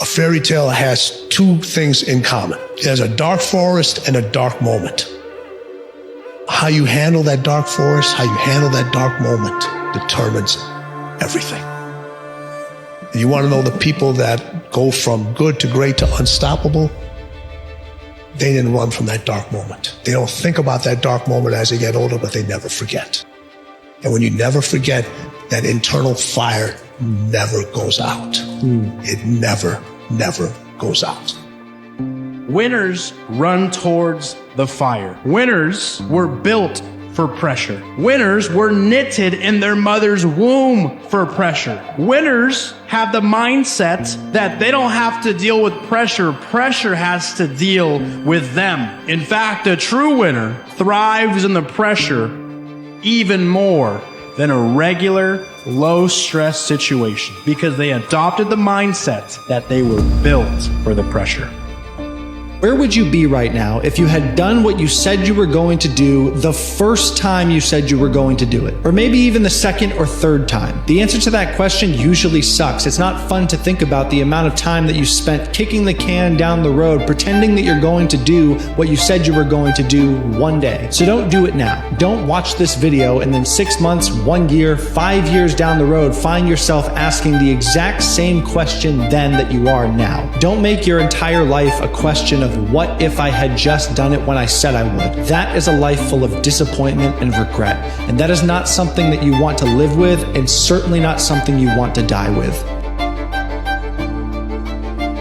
A fairy tale has two things in common. There's a dark forest and a dark moment. How you handle that dark forest, how you handle that dark moment determines everything. And you want to know the people that go from good to great to unstoppable? They didn't run from that dark moment. They don't think about that dark moment as they get older, but they never forget. And when you never forget, that internal fire never goes out. It never goes out. Winners run towards the fire. Winners were built for pressure. Winners were knitted in their mother's womb for pressure. Winners have the mindset that they don't have to deal with pressure. Pressure has to deal with them. In fact, a true winner thrives in the pressure even more than a regular, low-stress situation because they adopted the mindset that they were built for the pressure. Where would you be right now if you had done what you said you were going to do the first time you said you were going to do it? Or maybe even the second or third time? The answer to that question usually sucks. It's not fun to think about the amount of time that you spent kicking the can down the road, pretending that you're going to do what you said you were going to do one day. So don't do it now. Don't watch this video and then 6 months, 1 year, 5 years down the road, find yourself asking the exact same question then that you are now. Don't make your entire life a question of what if I had just done it when I said I would. That is a life full of disappointment and regret. And that is not something that you want to live with, and certainly not something you want to die with.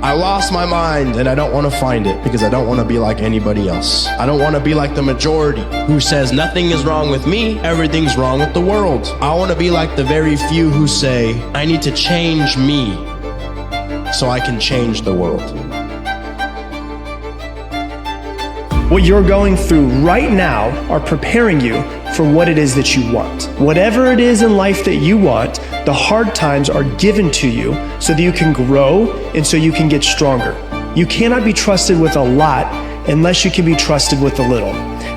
I lost my mind and I don't want to find it because I don't want to be like anybody else. I don't want to be like the majority who says nothing is wrong with me, everything's wrong with the world. I want to be like the very few who say, I need to change me so I can change the world. What you're going through right now are preparing you for what it is that you want. Whatever it is in life that you want, the hard times are given to you so that you can grow and so you can get stronger. You cannot be trusted with a lot unless you can be trusted with a little.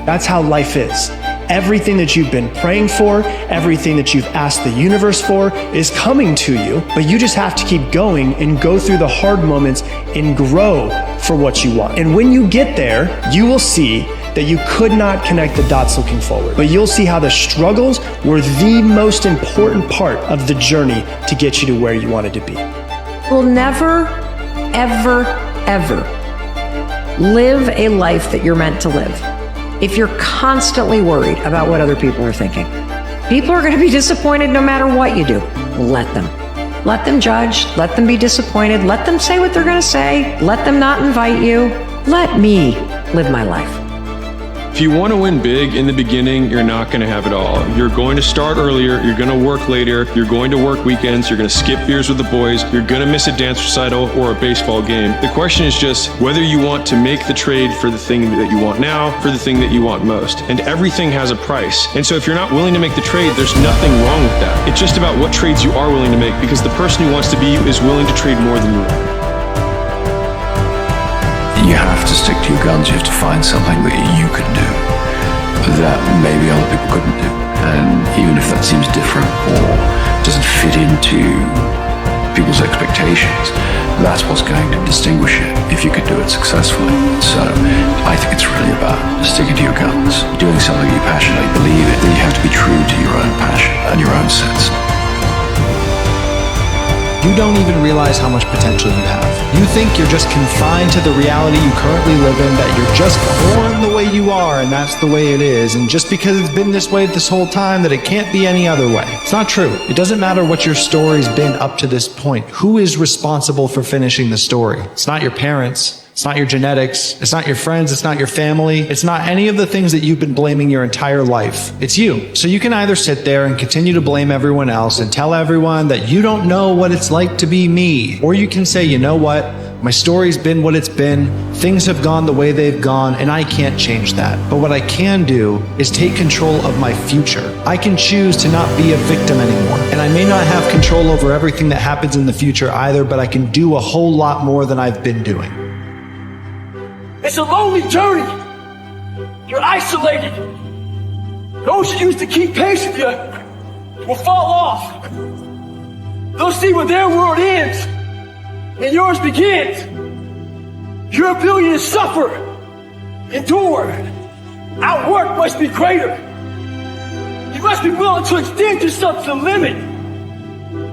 That's how life is. Everything that you've been praying for, everything that you've asked the universe for is coming to you, but you just have to keep going and go through the hard moments and grow for what you want. And when you get there, you will see that you could not connect the dots looking forward, but you'll see how the struggles were the most important part of the journey to get you to where you wanted to be. We'll never, ever, ever live a life that you're meant to live if you're constantly worried about what other people are thinking. People are going to be disappointed no matter what you do. Let them. Let them judge. Let them be disappointed. Let them say what they're going to say. Let them not invite you. Let me live my life. If you want to win big in the beginning, you're not going to have it all. You're going to start earlier, you're going to work later, you're going to work weekends, you're going to skip beers with the boys, you're going to miss a dance recital or a baseball game. The question is just whether you want to make the trade for the thing that you want now, for the thing that you want most. And everything has a price. And so if you're not willing to make the trade, there's nothing wrong with that. It's just about what trades you are willing to make, because the person who wants to be you is willing to trade more than you are. You have to stick to your guns. You have to find something that you can do that maybe other people couldn't do. And even if that seems different or doesn't fit into people's expectations, that's what's going to distinguish it if you could do it successfully. So I think it's really about sticking to your guns, doing something you passionately believe in. You have to be true to your own passion and your own sense. You don't even realize how much potential you have. You think you're just confined to the reality you currently live in, that you're just born the way you are and that's the way it is, and just because it's been this way this whole time that it can't be any other way. It's not true. It doesn't matter what your story's been up to this point. Who is responsible for finishing the story? It's not your parents. It's not your genetics. It's not your friends. It's not your family. It's not any of the things that you've been blaming your entire life. It's you. So you can either sit there and continue to blame everyone else and tell everyone that you don't know what it's like to be me. Or you can say, you know what? My story's been what it's been. Things have gone the way they've gone, and I can't change that. But what I can do is take control of my future. I can choose to not be a victim anymore. And I may not have control over everything that happens in the future either, but I can do a whole lot more than I've been doing. It's a lonely journey. You're isolated. Those who used to keep pace with you will fall off. They'll see where their world ends, and yours begins. Your ability to suffer, endure, outwork must be greater. You must be willing to extend yourself to the limit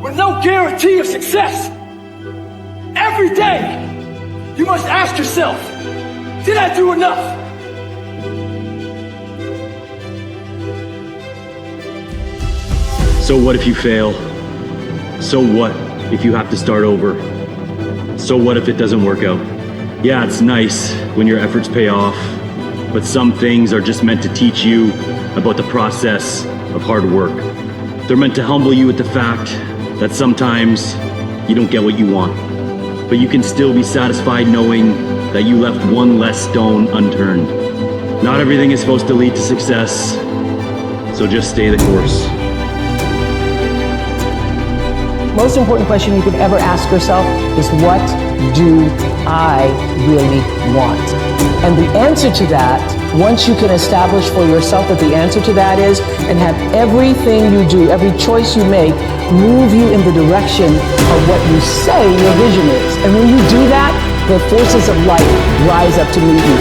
with no guarantee of success. Every day, you must ask yourself, did I do enough? So what if you fail? So what if you have to start over? So what if it doesn't work out? Yeah, it's nice when your efforts pay off, but some things are just meant to teach you about the process of hard work. They're meant to humble you with the fact that sometimes you don't get what you want, but you can still be satisfied knowing that you left one less stone unturned. Not everything is supposed to lead to success, so just stay the course. Most important question you could ever ask yourself is, what do I really want? And the answer to that, once you can establish for yourself what the answer to that is, and have everything you do, every choice you make, move you in the direction of what you say your vision is. And when you do that, the forces of life rise up to meet you.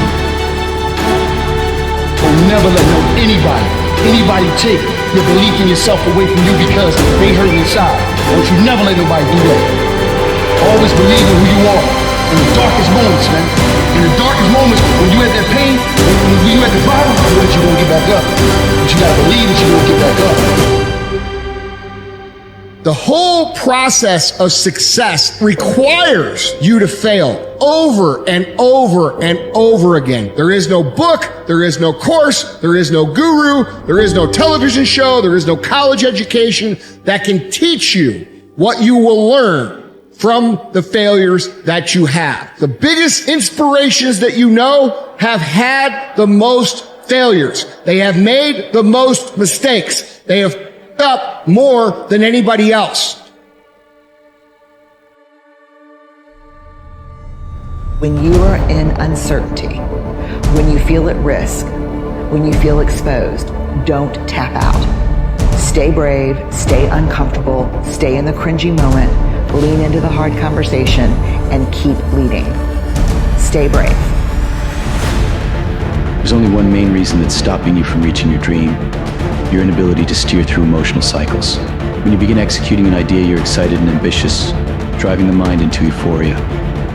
Don't never let anybody take your belief in yourself away from you because they hurt inside. Don't you never let nobody do that. Always believe in who you are. In the darkest moments, man. In the darkest moments, when you had that pain, when you at the bottom, you know that you're gonna get back up. But you gotta believe that you're gonna get back up. The whole process of success requires you to fail over and over and over again. There is no book, there is no course, there is no guru, there is no television show, there is no college education that can teach you what you will learn from the failures that you have. The biggest inspirations that you know have had the most failures. They have made the most mistakes. They have up more than anybody else. When you are in uncertainty, when you feel at risk, when you feel exposed, don't tap out. Stay brave, stay uncomfortable, stay in the cringy moment, lean into the hard conversation, and keep leading. Stay brave. There's only one main reason that's stopping you from reaching your dream: your inability to steer through emotional cycles. When you begin executing an idea, you're excited and ambitious, driving the mind into euphoria.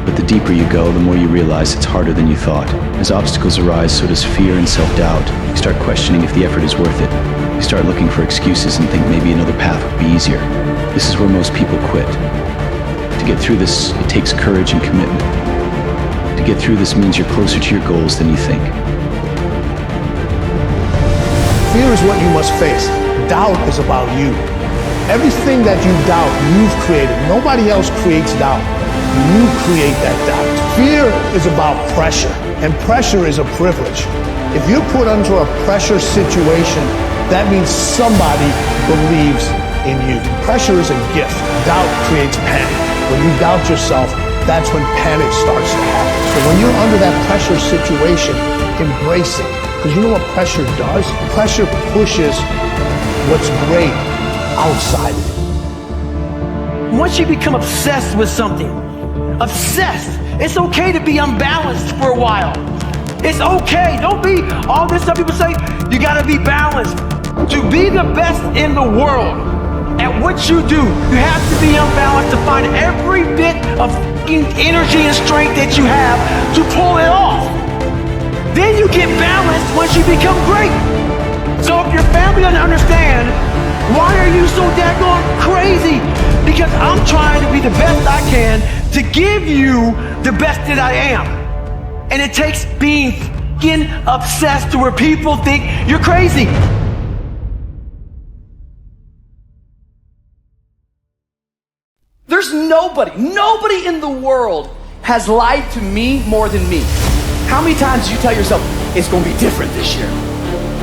But the deeper you go, the more you realize it's harder than you thought. As obstacles arise, so does fear and self-doubt. You start questioning if the effort is worth it. You start looking for excuses and think maybe another path would be easier. This is where most people quit. To get through this, it takes courage and commitment. To get through this means you're closer to your goals than you think. Fear is what you must face. Doubt is about you. Everything that you doubt, you've created. Nobody else creates doubt. You create that doubt. Fear is about pressure, and pressure is a privilege. If you're put under a pressure situation, that means somebody believes in you. Pressure is a gift. Doubt creates panic. When you doubt yourself, that's when panic starts to happen. So when you're under that pressure situation, embrace it. Because you know what pressure does? Pressure pushes what's great outside of it. Once you become obsessed with something, it's okay to be unbalanced for a while. It's okay. Don't be all this stuff people say, you gotta be balanced. To be the best in the world at what you do, you have to be unbalanced to find every bit of energy and strength that you have to pull it off. Then you get balanced once you become great. So if your family doesn't understand, why are you so daggone crazy? Because I'm trying to be the best I can to give you the best that I am. And it takes being f***ing obsessed to where people think you're crazy. There's nobody in the world has lied to me more than me. How many times do you tell yourself, it's gonna be different this year?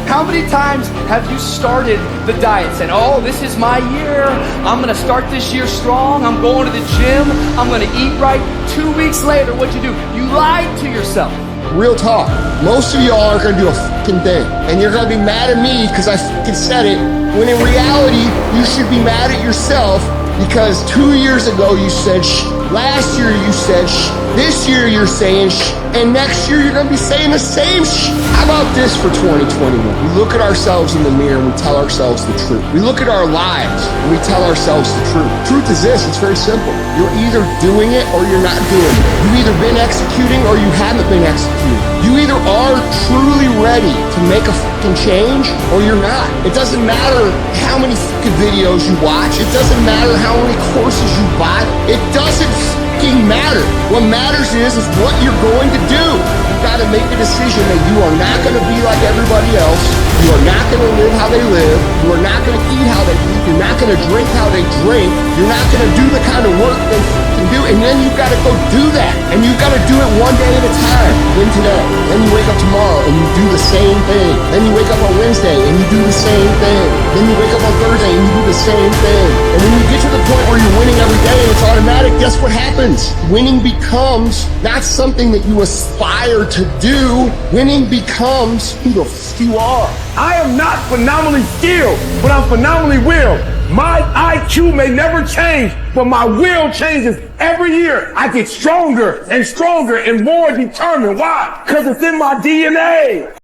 How many times have you started the diet saying, oh, this is my year, I'm gonna start this year strong, I'm going to the gym, I'm gonna eat right. 2 weeks later, what'd you do? You lied to yourself. Real talk. Most of y'all are gonna do a fucking thing. And you're gonna be mad at me because I fucking said it. When in reality, you should be mad at yourself because 2 years ago you said, Last year you said shh. This year you're saying shh. And next year you're gonna be saying the same shh. How about this for 2021? We look at ourselves in the mirror and we tell ourselves the truth. We look at our lives and we tell ourselves the truth. Truth is this, it's very simple. You're either doing it or you're not doing it. You've either been executing or you haven't been executing. You either are truly ready to make a fucking change or you're not. It doesn't matter how many fucking videos you watch. It doesn't matter how many courses you buy. It doesn't fucking matter. What matters is what you're going to do. You've got to make a decision that you are not going to be like everybody else. You are not going to live how they live. You are not going to eat how they eat. You're not going to drink how they drink. You're not going to do the kind of work they can do. And then you've got to go do that. And you've got to do it one day at a time. Then today. Then you wake up tomorrow and you do the same thing. Then you wake up on Wednesday and you do the same thing. Then you wake up on Thursday and you do the same thing. And when you get to the point where you're winning every day and it's automatic, guess what happens? Winning becomes not something that you aspire to do. Winning becomes who the f you are. I am not phenomenally skilled, but I'm phenomenally willed. My IQ may never change, but my will changes every year. I get stronger and stronger and more determined. Why? Because it's in my DNA.